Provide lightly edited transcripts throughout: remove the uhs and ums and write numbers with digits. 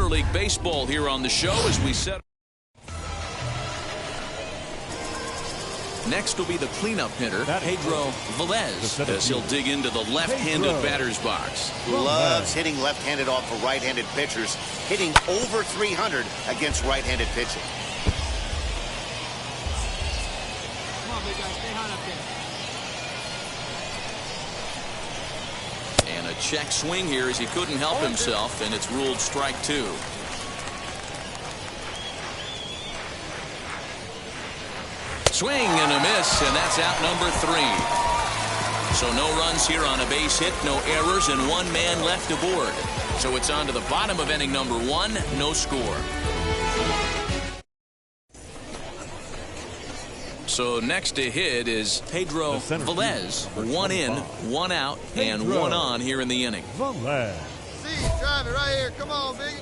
League Baseball here on the show as we set. Next will be the cleanup hitter, Pedro Velez, as he'll dig into the left-handed batter's box. Loves hitting left-handed off for right-handed pitchers, hitting over 300 against right-handed pitching. Come on, big guy, stay hot up there. And a check swing here as he couldn't help himself, and it's ruled strike two. Swing and a miss, and that's out number 3. So no runs here on a base hit, no errors, and 1 man left aboard. So it's on to the bottom of inning number 1, no score. So next to hit is Pedro Velez. 1 in, 1 out, and 1 on here in the inning. Velez. See, drive it right here. Come on, Biggie.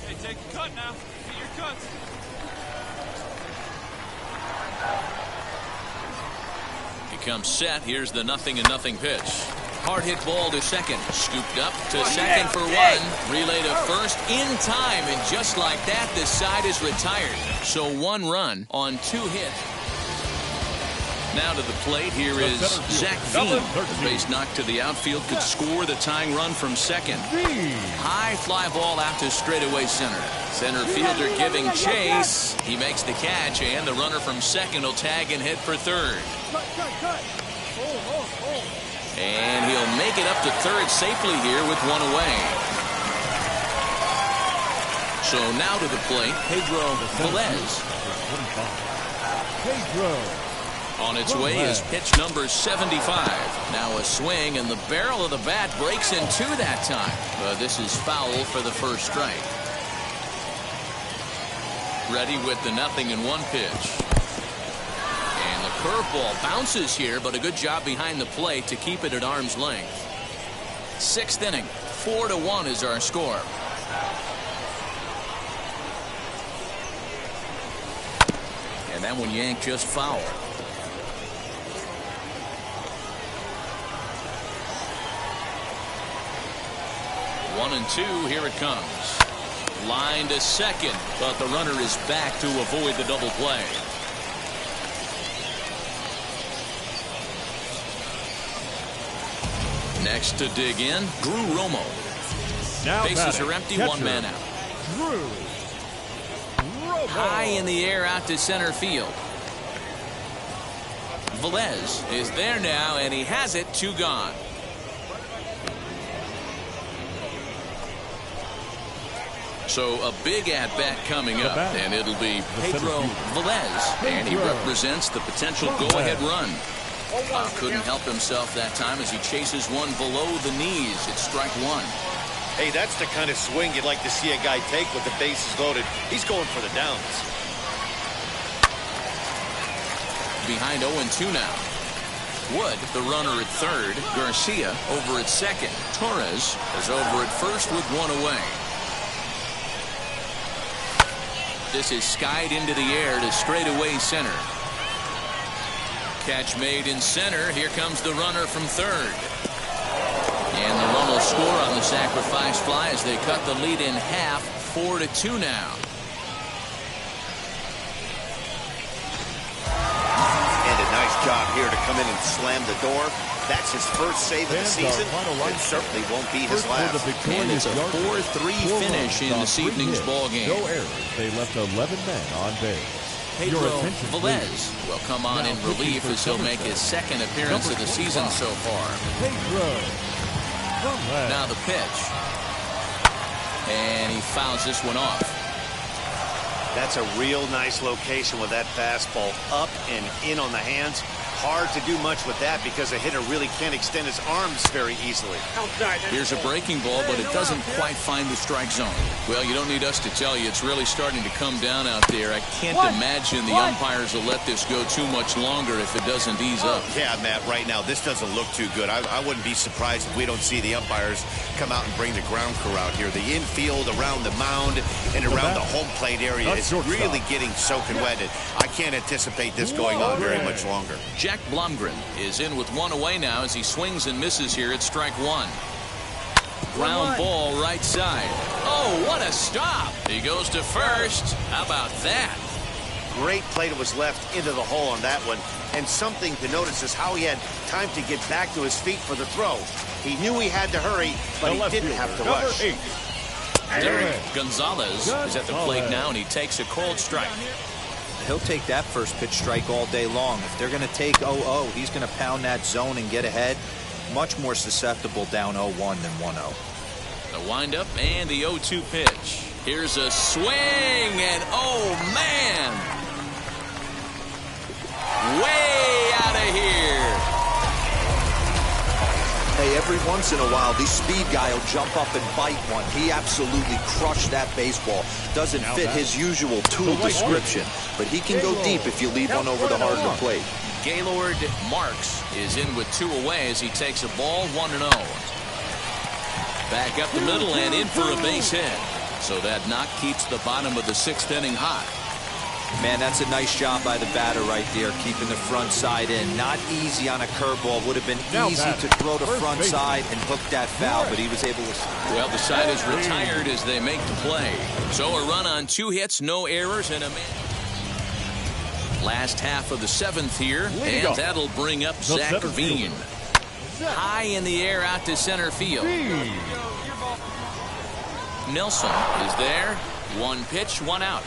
Hey, take a cut now. Get your cuts. He comes set. Here's the 0-0 pitch. Hard hit ball to second. Scooped up to second for 1. Relay to first in time. And just like that, this side is retired. So 1 run on 2 hits. Now to the plate. Here is Zach Veen. The base knock to the outfield could score the tying run from second. High fly ball out to straightaway center. Center fielder giving chase. He makes the catch, and the runner from second will tag and hit for third. And he'll make it up to third safely here with 1 away. So now to the plate, Pedro Velez. Pedro. On its way is pitch number 75. Now a swing, and the barrel of the bat breaks in 2 that time. But this is foul for the first strike. Ready with the 0-1 pitch. And the curveball bounces here, but a good job behind the plate to keep it at arm's length. 6th inning, 4-1 is our score. And that one yanked just foul. 1-2, here it comes. Line to second, but the runner is back to avoid the double play. Next to dig in, Drew Romo. Now bases are empty, catcher, 1 man out. Drew Romo. High in the air out to center field. Velez is there now, and he has it, 2 gone. So a big at-bat coming up, and it'll be Pedro Velez, and he represents the potential go-ahead run. Couldn't help himself that time as he chases one below the knees. It's strike 1. Hey, that's the kind of swing you'd like to see a guy take with the bases loaded. He's going for the downs. Behind 0-2 now. Wood, the runner at third. Garcia over at second. Torres is over at first with 1 away. This is skied into the air to straightaway center. Catch made in center. Here comes the runner from third. And the run will score on the sacrifice fly as they cut the lead in half. 4-2 now. And a nice job here to come in and slam the door. That's his first save of the season. It certainly won't be his last. And it's a 4-3 finish in this evening's ball game. No errors. They left 11 men on base. Pedro Velez will come on in relief as he'll make his 2nd appearance of the season so far. Now the pitch. And he fouls this one off. That's a real nice location with that fastball up and in on the hands. Hard to do much with that because a hitter really can't extend his arms very easily. Here's a breaking ball, but it doesn't quite find the strike zone. Well, you don't need us to tell you. It's really starting to come down out there. I can't imagine the umpires will let this go too much longer if it doesn't ease up. Yeah, Matt, right now, this doesn't look too good. I wouldn't be surprised if we don't see the umpires come out and bring the ground crew out here. The infield, around the mound, and around the home plate area is really getting soaking wet. I can't anticipate this going on very much longer. Jack Zach Blumgren is in with one away now as he swings and misses here at strike one. Ground ball right side. Oh, what a stop. He goes to first. How about that? Great play that was left into the hole on that one. And something to notice is how he had time to get back to his feet for the throw. He knew he had to hurry, but he didn't have to rush. Derek Gonzalez is at the plate now, and he takes a cold strike. He'll take that first pitch strike all day long. If they're going to take 0-0, he's going to pound that zone and get ahead. Much more susceptible down 0-1 than 1-0. The windup and the 0-2 pitch. Here's a swing, and oh, man! Way out of here. Hey, every once in a while, the speed guy will jump up and bite one. He absolutely crushed that baseball. Doesn't fit his usual tool description, but he can go deep if you leave one over the hard to plate. Gaylord Marks is in with two away as he takes a ball 1-0. Back up the middle and in for a base hit. So that knock keeps the bottom of the sixth inning hot. Man, that's a nice job by the batter right there, keeping the front side in. Not easy on a curveball. Would have been easy to throw the front side and hook that foul, but he was able to. Well, the side is retired as they make the play. So a run on 2 hits, no errors, and a man. Last half of the seventh here, and that'll bring up Zach Veen. High in the air out to center field. Nelson is there. 1 pitch, 1 out.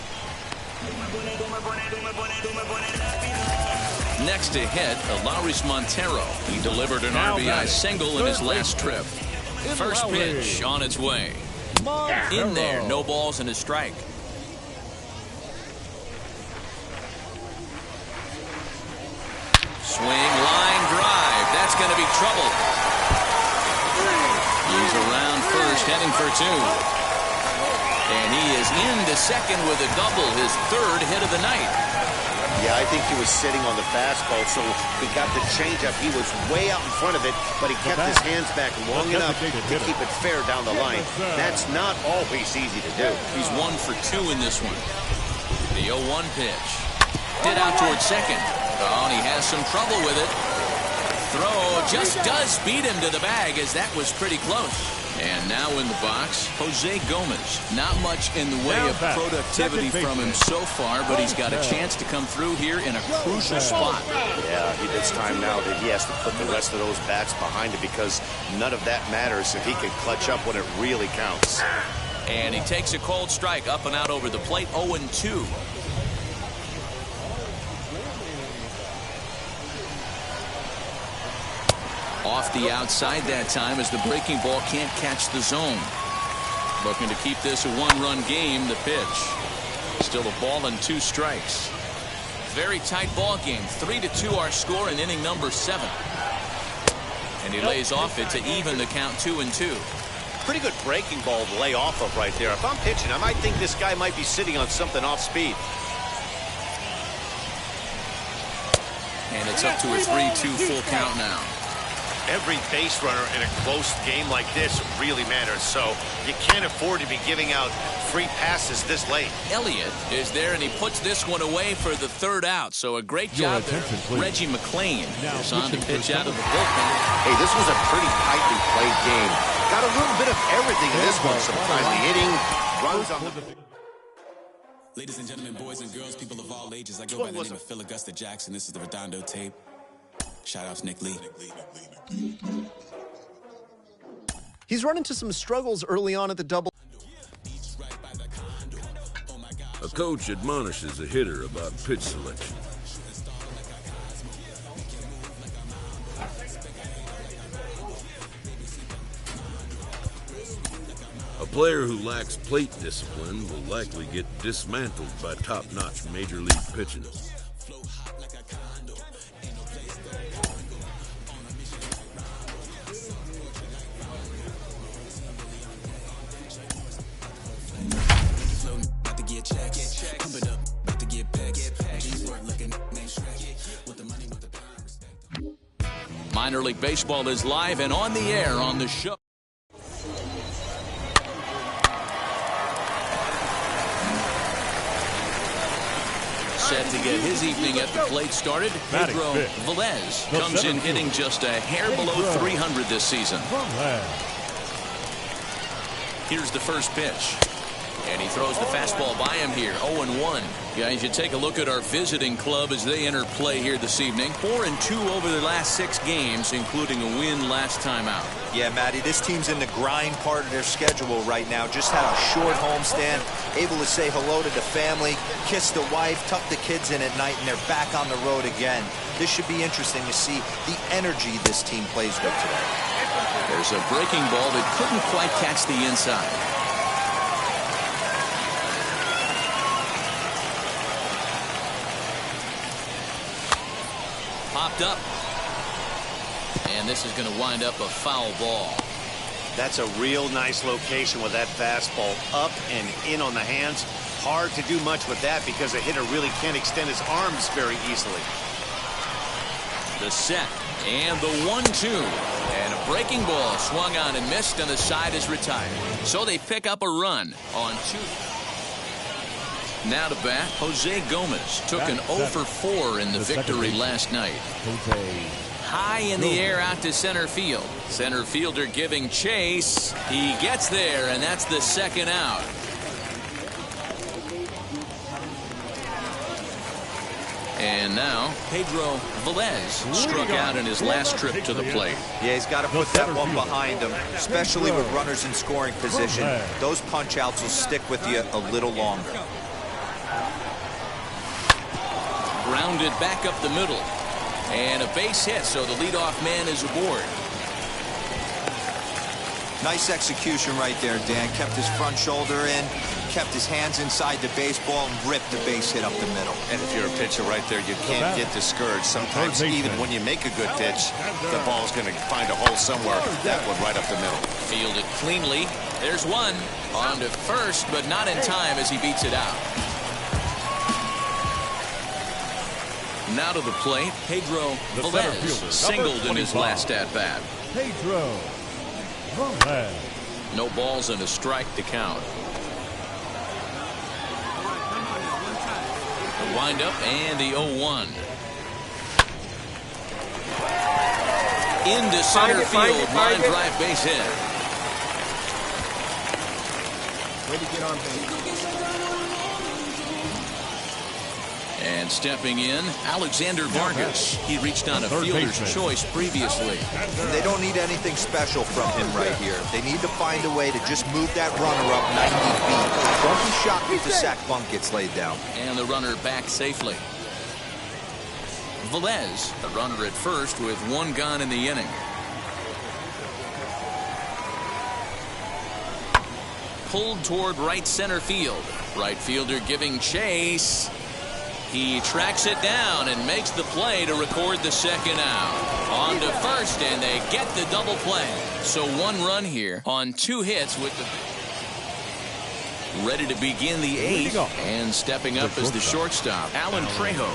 Next to hit, Alauris Montero. He delivered an RBI single in his last trip. First pitch on its way. In there, no balls and a strike. Swing, line drive. That's going to be trouble. He's around first, heading for 2. And he is into second with a double, his 3rd hit of the night. Yeah, I think he was sitting on the fastball, so he got the changeup. He was way out in front of it, but he kept his hands back long enough to keep it fair down the line. That's not always easy to do. He's 1 for 2 in this one. The 0-1 pitch. Hit out towards second. Oh, and he has some trouble with it. Throw just does beat him to the bag, as that was pretty close. And now in the box, Jose Gomez. Not much in the way of productivity from him so far, but he's got a chance to come through here in a crucial spot. Yeah, it's time now that he has to put the rest of those bats behind him, because none of that matters if he can clutch up when it really counts. And he takes a cold strike up and out over the plate, 0-2. Off the outside that time as the breaking ball can't catch the zone. Looking to keep this a 1-run game, the pitch. Still a ball and 2 strikes. Very tight ball game. 3-2 our score in inning number 7. And he lays off it to even the count 2-2. Pretty good breaking ball to lay off of right there. If I'm pitching, I might think this guy might be sitting on something off speed. And it's up to a 3-2 full count now. Every base runner in a close game like this really matters, so you can't afford to be giving out free passes this late. Elliott is there, and he puts this one away for the 3rd out, so a great job there. Reggie McClain is on to pitch out of the bullpen. Hey, this was a pretty tightly played game. Got a little bit of everything in this one. Some timely hitting, runs on the... Ladies and gentlemen, boys and girls, people of all ages, I go by the name of Phil Augusta Jackson. This is the Redondo tape. Shout out to Nick Lee. He's run into some struggles early on at the double. A coach admonishes a hitter about pitch selection. A player who lacks plate discipline will likely get dismantled by top-notch major league pitching. Minor League Baseball is live and on the air on the show. set to get his evening at the plate started. Pedro Velez comes in hitting just a hair below 300 this season. Here's the first pitch. And he throws the fastball by him here. 0-1. Guys, you take a look at our visiting club as they enter play here this evening. 4-2 over their last 6 games, including a win last time out. Yeah, Matty, this team's in the grind part of their schedule right now. Just had a short homestand, able to say hello to the family, kiss the wife, tuck the kids in at night, and they're back on the road again. This should be interesting to see the energy this team plays with today. There's a breaking ball that couldn't quite catch the inside. Popped up. And this is going to wind up a foul ball. That's a real nice location with that fastball up and in on the hands. Hard to do much with that because the hitter really can't extend his arms very easily. The set and the 1-2. And a breaking ball swung on and missed, and the side is retired. So they pick up a run on 2. Now to bat, Jose Gomez took an 0 for 4 in the victory last night. High in the air out to center field. Center fielder giving chase. He gets there, and that's the second out. And now, Pedro Velez struck out in his last trip to the plate. Yeah, he's got to put that one behind him, especially with runners in scoring position. Those punch-outs will stick with you a little longer. Grounded back up the middle. And a base hit, so the leadoff man is aboard. Nice execution right there, Dan. Kept his front shoulder in, kept his hands inside the baseball, and ripped the base hit up the middle. And if you're a pitcher right there, you can't get discouraged. Sometimes even when you make a good pitch, the ball's going to find a hole somewhere. That one right up the middle. Fielded cleanly. There's one. On to first, but not in time as he beats it out. Now to the plate, Pedro Velez singled in his last at-bat. Pedro Velez. No balls and a strike to count. The windup and the 0-1. Into center field, line drive base hit. Way to get on base. And stepping in, Alexander Vargas. He reached on a fielder's choice previously. They don't need anything special from him right here. They need to find a way to just move that runner up 90 feet. Don't be shocked if the sac bunt gets laid down. And the runner back safely. Velez, the runner at first with 1 gone in the inning. Pulled toward right center field. Right fielder giving chase. He tracks it down and makes the play to record the second out. On to first, and they get the double play. So 1 run here on 2 hits with the... Ready to begin the 8th. And stepping up as the shortstop, Alan Trejo.